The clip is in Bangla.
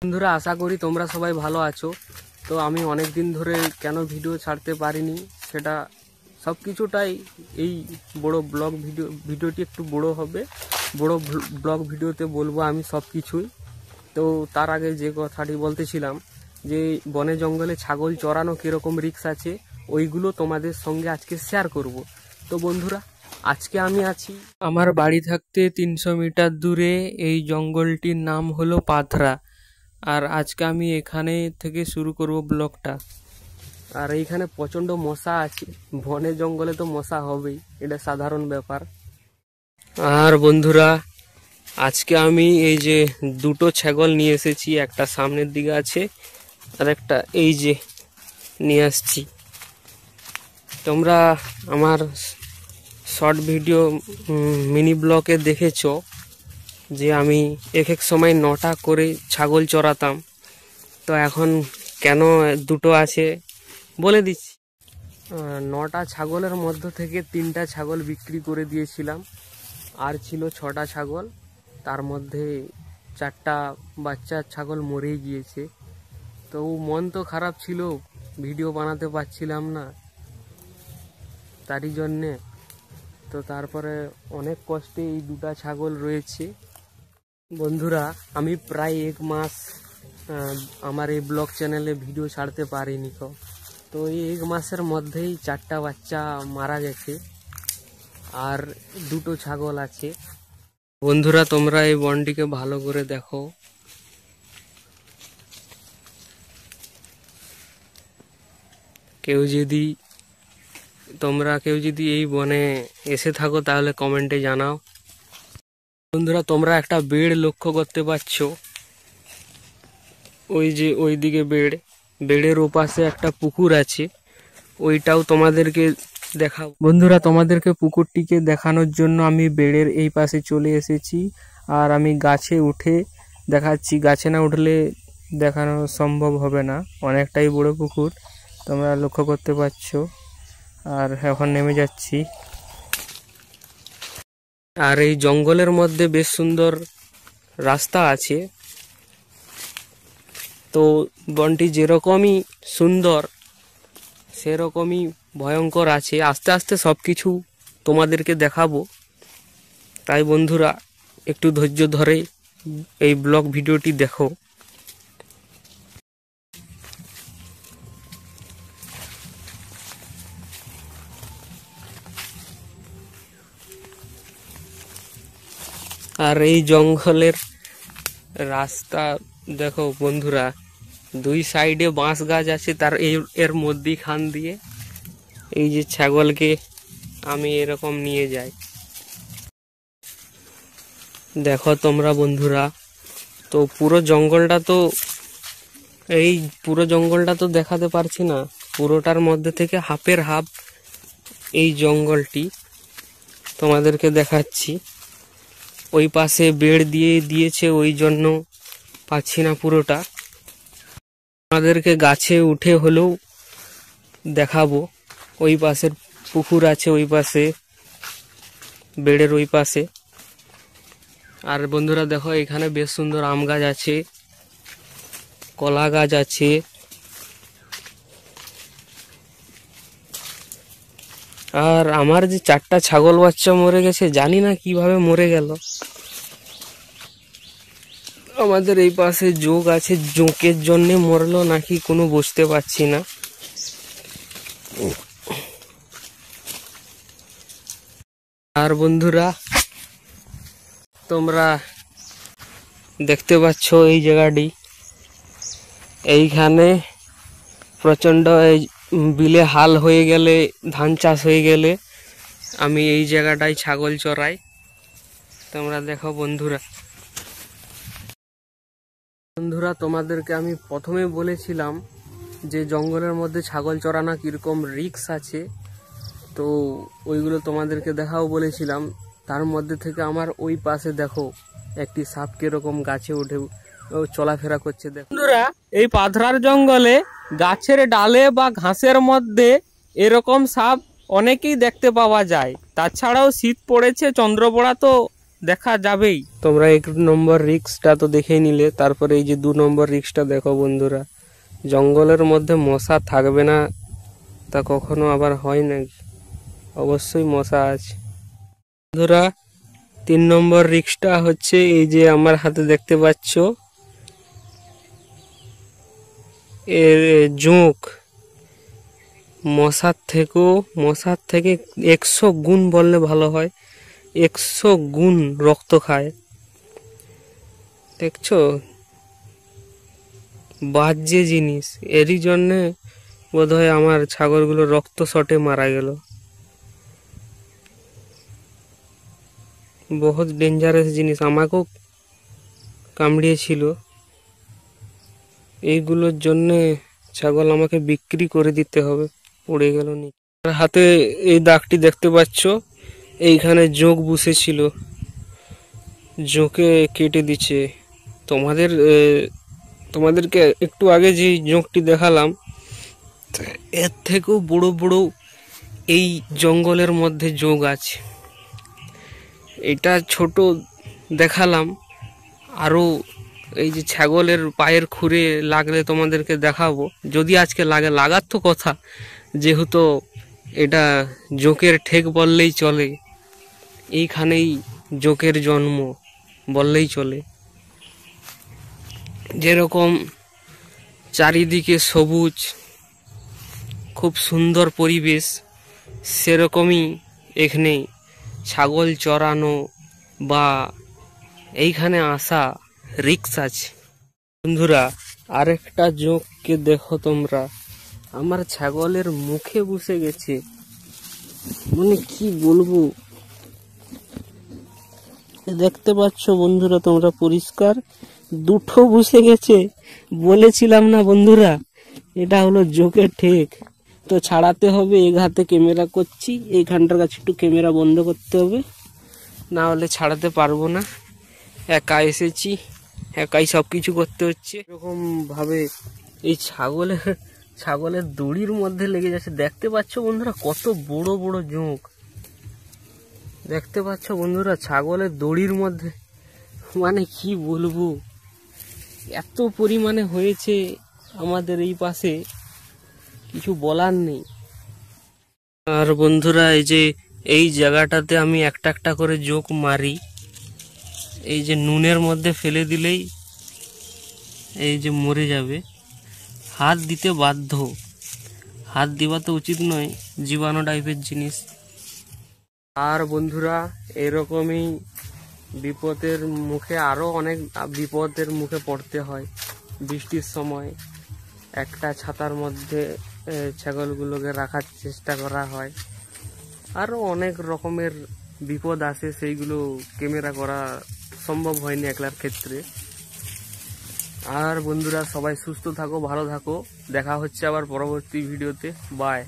বন্ধুরা, আশা করি তোমরা সবাই ভালো আছো। তো আমি অনেক দিন ধরে কেন ভিডিও ছাড়তে পারিনি সেটা সব কিছুটাই এই বড় ভিডিওটি একটু বড় হবে। বড় ব্লগ ভিডিওতে বলবো আমি সব কিছুই। তো তার আগে যে কথাটি বলতেছিলাম যে বনে জঙ্গলে ছাগল চড়ানো কীরকম রিস্ক আছে ওইগুলো তোমাদের সঙ্গে আজকে শেয়ার করব। তো বন্ধুরা, আজকে আমি আছি আমার বাড়ি থাকতে 300 মিটার দূরে। এই জঙ্গলটির নাম হলো পাথরা। আর আজকে আমি এখানে থেকে শুরু করব ব্লগটা। আর এইখানে প্রচণ্ড মশা আছে, বনে জঙ্গলে তো মশা হবেই, এটা সাধারণ ব্যাপার। আর বন্ধুরা, আজকে আমি এই যে দুটো ছাগল নিয়ে এসেছি, একটা সামনের দিকে আছে আর একটা এই যে নিয়ে আসছি। তোমরা আমার শর্ট ভিডিও মিনি ব্লগে দেখেছো যে আমি এক এক সময় 9টা করে ছাগল চড়াতাম। তো এখন কেন দুটো আছে বলে দিচ্ছি। 9টা ছাগলের মধ্য থেকে 3টা ছাগল বিক্রি করে দিয়েছিলাম, আর ছিল 6টা ছাগল। তার মধ্যে 4টা বাচ্চা ছাগল মরেই গিয়েছে। তো মন তো খারাপ ছিল, ভিডিও বানাতে পারছিলাম না তারই জন্যে। তো তারপরে অনেক কষ্টে এই 2টা ছাগল রয়েছে। বন্ধুরা, আমি প্রায় 1 মাস আমার এই ব্লগ চ্যানেলে ভিডিও ছাড়তে পারিনি। তো এই 1 মাসের মধ্যেই 4টা বাচ্চা মারা গেছে আর 2টো ছাগল আছে। বন্ধুরা, তোমরা এই বনটিকে ভালো করে দেখো। কেউ যদি এই বনে এসে থাকো তাহলে কমেন্টে জানাও। বন্ধুরা, তোমরা একটা বেড় লক্ষ্য করতে পারছো, ওই যে ওইদিকে বেড়ের ওপাশে একটা পুকুর আছে, ওইটাও তোমাদেরকে দেখাও। বন্ধুরা, তোমাদেরকে পুকুরটিকে দেখানোর জন্য আমি বেড়ের এই পাশে চলে এসেছি। আর আমি গাছে উঠে দেখাচ্ছি, গাছে না উঠলে দেখানো সম্ভব হবে না, অনেকটাই বড় পুকুর তোমরা লক্ষ্য করতে পারছো। আর এখন নেমে যাচ্ছি। আর এই জঙ্গলের মধ্যে বেশ সুন্দর রাস্তা আছে। তো বনটি যেরকমই সুন্দর সেরকমই ভয়ঙ্কর আছে। আস্তে আস্তে সব কিছু তোমাদেরকে দেখাবো, তাই বন্ধুরা একটু ধৈর্য ধরে এই ব্লগ ভিডিওটি দেখো। আর এই জঙ্গলের রাস্তা দেখো বন্ধুরা, 2 সাইডে বাঁশ গাছ আছে, তার এর মধ্যিখান দিয়ে এই যে ছাগলকে আমি এরকম নিয়ে যাই। দেখো তোমরা বন্ধুরা, তো পুরো জঙ্গলটা তো দেখাতে পারছি না, পুরোটার মধ্যে থেকে হাফের হাফ এই জঙ্গলটি তোমাদেরকে দেখাচ্ছি। ওই পাশে বেড় দিয়েছে, ওই জন্য পাচ্ছি না পুরোটা। আমাদেরকে গাছে উঠে হলেও দেখাবো। ওই পাশের পুকুর আছে, ওই পাশে বেড়ের ওই পাশে। আর বন্ধুরা দেখো, এখানে বেশ সুন্দর আম গাছ আছে, কলা গাছ আছে। আর আমার যে 4টা ছাগল বাচ্চা মরে গেছে, জানি না কিভাবে মরে গেল। আমাদের এই পাশে জোক আছে, জোকের জন্য মরলো নাকি কোনো বুঝতে পারছি না। আর বন্ধুরা, তোমরা দেখতে পাচ্ছ এই জায়গাটি, এইখানে প্রচণ্ড বিলে হাল হয়ে গেলে, ধান চাষ হয়ে গেলে আমি এই জায়গাটায় ছাগল চড়াই। তোমরা দেখো বন্ধুরা। তোমাদেরকে আমি প্রথমে বলেছিলাম যে জঙ্গলের মধ্যে ছাগল চড়ানো কীরকম রিস্ক আছে, তো ওইগুলো তোমাদেরকে দেখাও বলেছিলাম। তার মধ্যে থেকে আমার ওই পাশে দেখো একটি সাপ কিরকম গাছে উঠে চলাফেরা করছে। দেখো বন্ধুরা, এই পাথরার জঙ্গলে গাছের ডালে বা ঘাসের মধ্যে এরকম সাপ অনেকেই দেখতে পাওয়া যায়। তাছাড়াও শীত পড়েছে, চন্দ্রপোড়া তো দেখা যাবেই। তোমরা 1 নম্বর রিস্কটা তো দেখেই নিলে, তারপরে এই যে 2 নম্বর রিস্কটা দেখো বন্ধুরা। জঙ্গলের মধ্যে মশা থাকবে না তা কখনো আবার হয় নাকি? অবশ্যই মশা আছে বন্ধুরা। 3 নম্বর রিস্কটা হচ্ছে এই যে আমার হাতে দেখতে পাচ্ছ এর জোঁক। মশার থেকে 100 গুণ বললে ভালো হয়, 100 গুণ রক্ত খায়। দেখছো বাজে জিনিস, এরই জন্যে বোধহয় আমার ছাগলগুলো রক্ত শটে মারা গেল। বহুত ডেঞ্জারাস জিনিস, আমাকেও কামড়িয়েছিল। এইগুলোর জন্যে ছাগল আমাকে বিক্রি করে দিতে হবে। পড়ে গেল নি হাতে, এই দাগটি দেখতে পাচ্ছ, এইখানে জোঁক বসেছিল, জোঁকে কেটে দিচ্ছে। তোমাদেরকে একটু আগে যে জোঁকটি দেখালাম, এর থেকেও বড় বড় এই জঙ্গলের মধ্যে জোঁক আছে। এটা ছোট দেখালাম, আরও এই যে ছাগলের পায়ের খুরে লাগলে তোমাদেরকে দেখাবো, যদি আজকে লাগে। লাগার তো কথা, যেহেতু এটা জোঁকের ঠেক বললেই চলে, এইখানেই জোঁকের জন্ম বললেই চলে। যেরকম চারিদিকে সবুজ, খুব সুন্দর পরিবেশ, সেরকমই এখানে ছাগল চরানো বা এইখানে আসা রিস্ক আছে বন্ধুরা। আরেকটা জোঁককে দেখো তোমরা, আমার ছাগলের মুখে বসে গেছে, মানে কি বলবো। দেখতে পাচ্ছ বন্ধুরা তোমরা পরিষ্কার, দুটো বসে গেছে। বলেছিলাম না বন্ধুরা, এটা হলো জোঁকের ঠেক। তো ছাড়াতে হবে, এক হাতে ক্যামেরা করছি, এইখানটার কাছে একটু ক্যামেরা বন্ধ করতে হবে, না হলে ছাড়াতে পারবো না। একা এসেছি, একাই সব কিছু করতে হচ্ছে। এরকম ভাবে এই ছাগলের দড়ির মধ্যে লেগে যাচ্ছে। দেখতে পাচ্ছ বন্ধুরা কত বড় বড় জোঁক, দেখতে পাচ্ছ বন্ধুরা ছাগলের দড়ির মধ্যে, মানে কি বলবো, এত পরিমাণে হয়েছে আমাদের এই পাশে, কিছু বলার নেই। আর বন্ধুরা এই যে এই জায়গাটাতে আমি একটা একটা করে জোঁক মারি, এই যে নুনের মধ্যে ফেলে দিলেই এই যে মরে যাবে। হাত দিতে বাধ্য, হাত দেওয়া তো উচিত নয়, জীবাণু টাইপের জিনিস। আর বন্ধুরা এরকমই বিপদের মুখে, আরও অনেক বিপদের মুখে পড়তে হয়। বৃষ্টির সময় একটা ছাতার মধ্যে ছাগলগুলোকে রাখার চেষ্টা করা হয়। আরও অনেক রকমের বিপদ আসে, সেইগুলো ক্যামেরা করা সম্ভব হয়নি একলার ক্ষেত্রে। আর বন্ধুরা সবাই সুস্থ থাকো, ভালো থাকো, দেখা হচ্ছে আবার পরবর্তী ভিডিওতে। বাই।